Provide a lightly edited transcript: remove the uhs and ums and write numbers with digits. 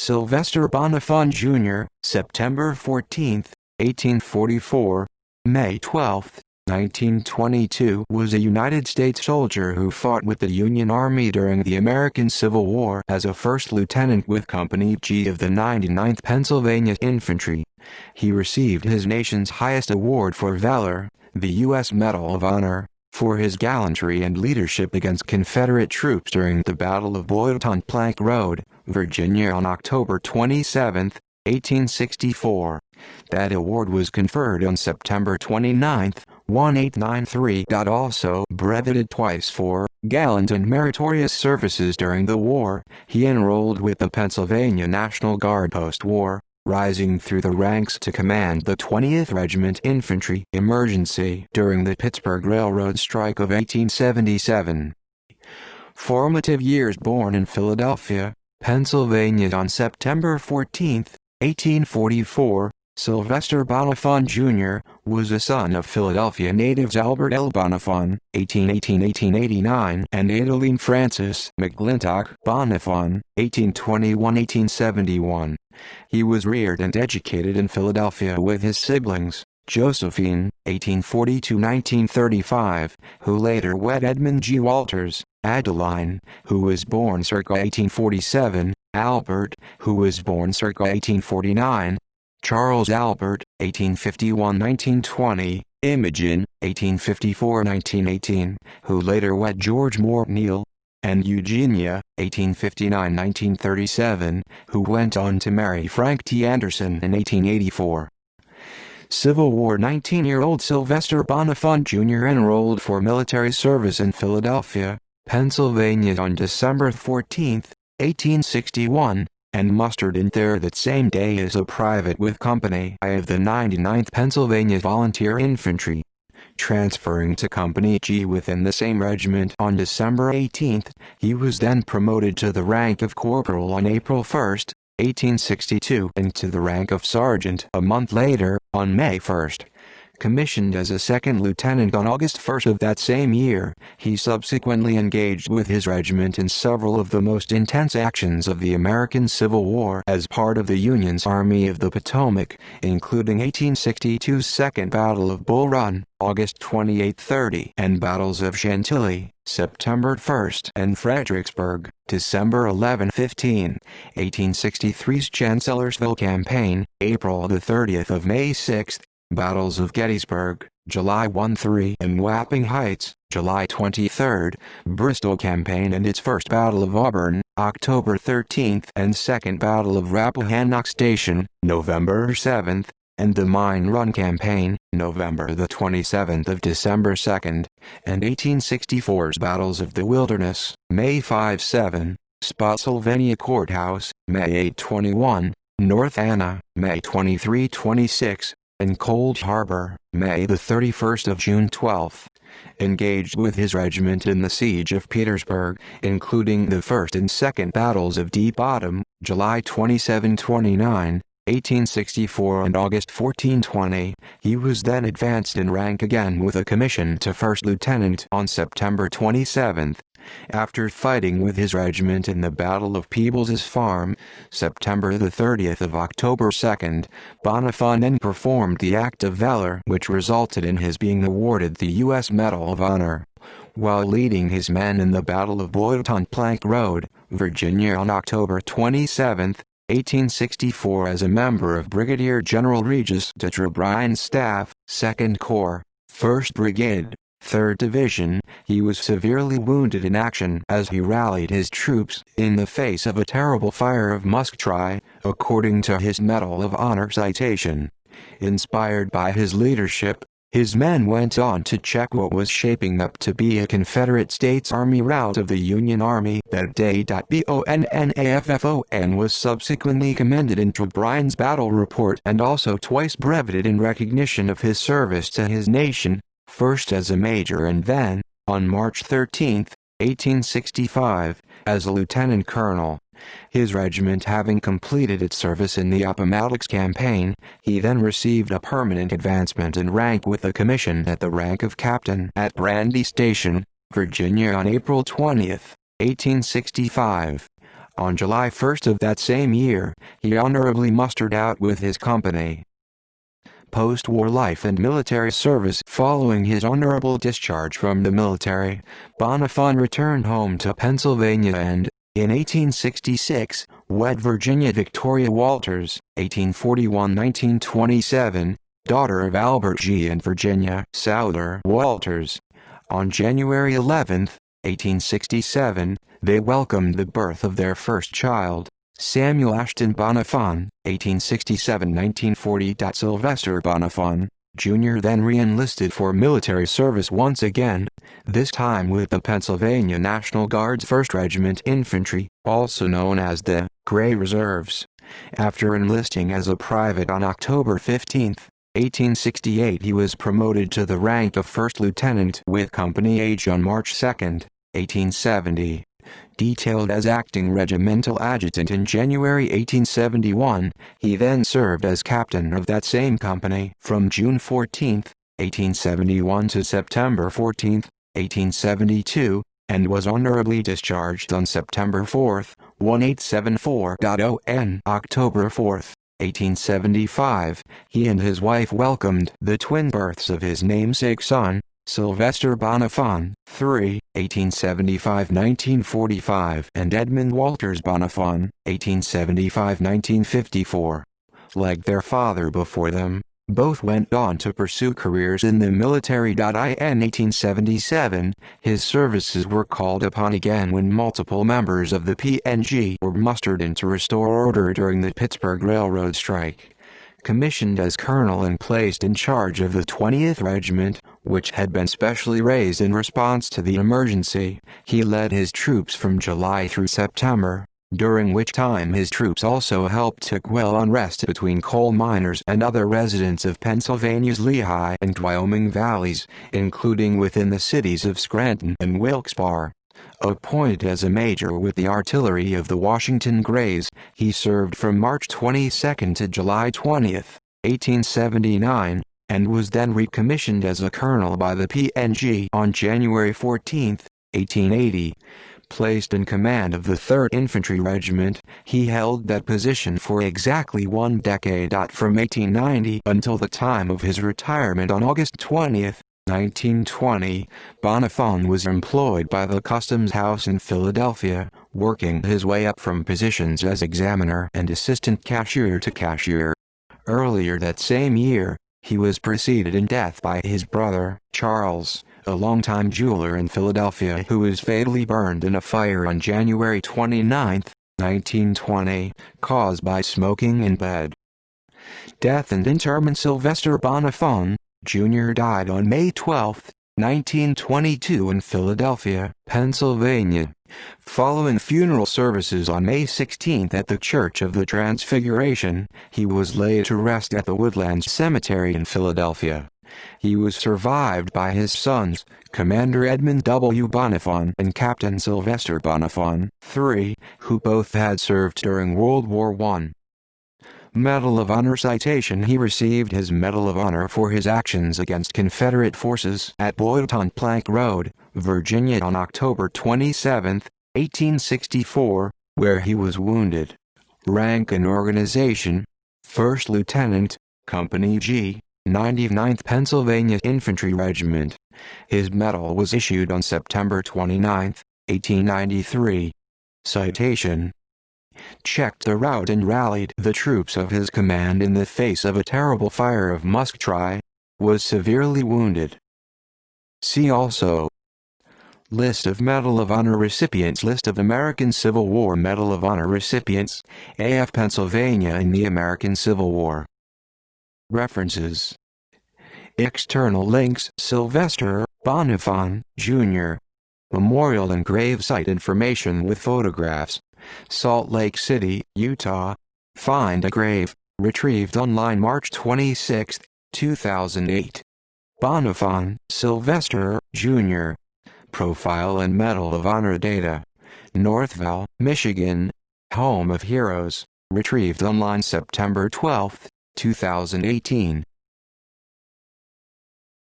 Sylvester Bonnaffon Jr., September 14, 1844, May 12, 1922, was a United States soldier who fought with the Union Army during the American Civil War as a first lieutenant with Company G of the 99th Pennsylvania Infantry. He received his nation's highest award for valor, the U.S. Medal of Honor, for his gallantry and leadership against Confederate troops during the Battle of Boydton-Plank Road, Virginia on October 27, 1864. That award was conferred on September 29, 1893. Also brevetted twice for gallant and meritorious services during the war. He enrolled with the Pennsylvania National Guard post-war, rising through the ranks to command the 20th Regiment Infantry Emergency during the Pittsburgh Railroad Strike of 1877. Formative years: born in Philadelphia, Pennsylvania on September 14, 1844, Sylvester Bonnaffon Jr. was a son of Philadelphia natives Albert L. Bonnaffon, 1818–1889, and Adeline Frances McClintock Bonnaffon, 1821–1871. He was reared and educated in Philadelphia with his siblings, Josephine, 1840–1935, who later wed Edmund G. Walters, Adeline, who was born circa 1847, Albert, who was born circa 1849, Charles Albert, 1851–1920, Imogen, 1854–1918, who later wed George Moore Neal, and Eugenia, 1859–1937, who went on to marry Frank T. Anderson in 1884. Civil War: 19-year-old Sylvester Bonnaffon Jr. enrolled for military service in Philadelphia, Pennsylvania on December 14, 1861, and mustered in there that same day as a private with Company I of the 99th Pennsylvania Volunteer Infantry. Transferring to Company G within the same regiment on December 18, he was then promoted to the rank of corporal on April 1, 1862, and to the rank of sergeant a month later, on May 1. Commissioned as a second lieutenant on August 1 of that same year, he subsequently engaged with his regiment in several of the most intense actions of the American Civil War as part of the Union's Army of the Potomac, including 1862's Second Battle of Bull Run, August 28–30, and battles of Chantilly, September 1, and Fredericksburg, December 11–15, 1863's Chancellorsville Campaign, April 30 of May 6, battles of Gettysburg, July 1–3, and Wapping Heights, July 23, Bristol Campaign and its First Battle of Auburn, October 13, and Second Battle of Rappahannock Station, November 7, and the Mine Run Campaign, November 27 of December 2, and 1864's battles of the Wilderness, May 5–7, Spotsylvania Courthouse, May 8–21, North Anna, May 23–26, and Cold Harbor, May 31 of June 12. Engaged with his regiment in the Siege of Petersburg, including the First and Second Battles of Deep Bottom, July 27–29, 1864 and August 14–20, he was then advanced in rank again with a commission to first lieutenant on September 27. After fighting with his regiment in the Battle of Peebles's Farm, September 30 of October 2, Bonnaffon then performed the act of valor which resulted in his being awarded the U.S. Medal of Honor. While leading his men in the Battle of Boydton-Plank Road, Virginia on October 27, 1864 as a member of Brigadier General Regis de Trebrion's staff, 2nd Corps, 1st Brigade, 3rd Division, he was severely wounded in action as he rallied his troops in the face of a terrible fire of musketry, according to his Medal of Honor citation. Inspired by his leadership, his men went on to check what was shaping up to be a Confederate States Army rout of the Union Army that day. Bonnaffon was subsequently commended in Trebrion's battle report and also twice brevetted in recognition of his service to his nation, first as a major and then, on March 13, 1865, as a lieutenant colonel. His regiment having completed its service in the Appomattox Campaign, he then received a permanent advancement in rank with a commission at the rank of captain at Brandy Station, Virginia on April 20, 1865. On July 1 of that same year, he honorably mustered out with his company. Post-war life and military service. Following his honorable discharge from the military, Bonnaffon returned home to Pennsylvania and, in 1866, wed Virginia Victoria Walters, 1841–1927, daughter of Albert G. and Virginia Souther Walters. On January 11, 1867, they welcomed the birth of their first child, Samuel Ashton Bonnaffon, 1867–1940. Sylvester Bonnaffon, Jr. then re-enlisted for military service once again, this time with the Pennsylvania National Guard's 1st Regiment Infantry, also known as the Gray Reserves. After enlisting as a private on October 15, 1868, he was promoted to the rank of 1st Lieutenant with Company H on March 2, 1870. Detailed as acting regimental adjutant in January 1871, he then served as captain of that same company from June 14, 1871 to September 14, 1872, and was honorably discharged on September 4, 1874. On October 4, 1875, he and his wife welcomed the twin births of his namesake son, Sylvester Bonnaffon, III, 1875–1945, and Edmund Walters Bonnaffon, 1875–1954. Like their father before them, both went on to pursue careers in the military. In 1877, his services were called upon again when multiple members of the PNG were mustered in to restore order during the Pittsburgh Railroad strike. Commissioned as colonel and placed in charge of the 20th Regiment, which had been specially raised in response to the emergency, he led his troops from July through September, during which time his troops also helped to quell unrest between coal miners and other residents of Pennsylvania's Lehigh and Wyoming valleys, including within the cities of Scranton and Wilkes-Barre. Appointed as a major with the artillery of the Washington Grays, he served from March 22 to July 20, 1879, and was then recommissioned as a colonel by the PNG on January 14, 1880. Placed in command of the 3rd Infantry Regiment, he held that position for exactly 1 decade. From 1890 until the time of his retirement on August 20, 1920, Bonnaffon was employed by the Customs House in Philadelphia, working his way up from positions as examiner and assistant cashier to cashier. Earlier that same year, he was preceded in death by his brother, Charles, a longtime jeweler in Philadelphia who was fatally burned in a fire on January 29, 1920, caused by smoking in bed. Death and interment. Sylvester Bonnaffon, Jr. died on May 12, 1922 in Philadelphia, Pennsylvania. Following funeral services on May 16 at the Church of the Transfiguration, he was laid to rest at the Woodlands Cemetery in Philadelphia. He was survived by his sons, Commander Edmund W. Bonnaffon and Captain Sylvester Bonnaffon, III, who both had served during World War I. Medal of Honor citation. He received his Medal of Honor for his actions against Confederate forces at Boydton Plank Road, Virginia on October 27, 1864, where he was wounded. Rank and organization: 1st Lieutenant, Company G, 99th Pennsylvania Infantry Regiment. His medal was issued on September 29, 1893. Citation: checked the route and rallied the troops of his command in the face of a terrible fire of musketry. Was severely wounded. See also: List of Medal of Honor recipients. List of American Civil War Medal of Honor recipients, AF Pennsylvania in the American Civil War. References. External links. Sylvester Bonnaffon, Jr. Memorial and gravesite information with photographs. Salt Lake City, Utah. Find a grave, retrieved online March 26, 2008. Bonnaffon, Sylvester, Jr. Profile and Medal of Honor data. Northville, Michigan. Home of Heroes. Retrieved online September 12, 2018.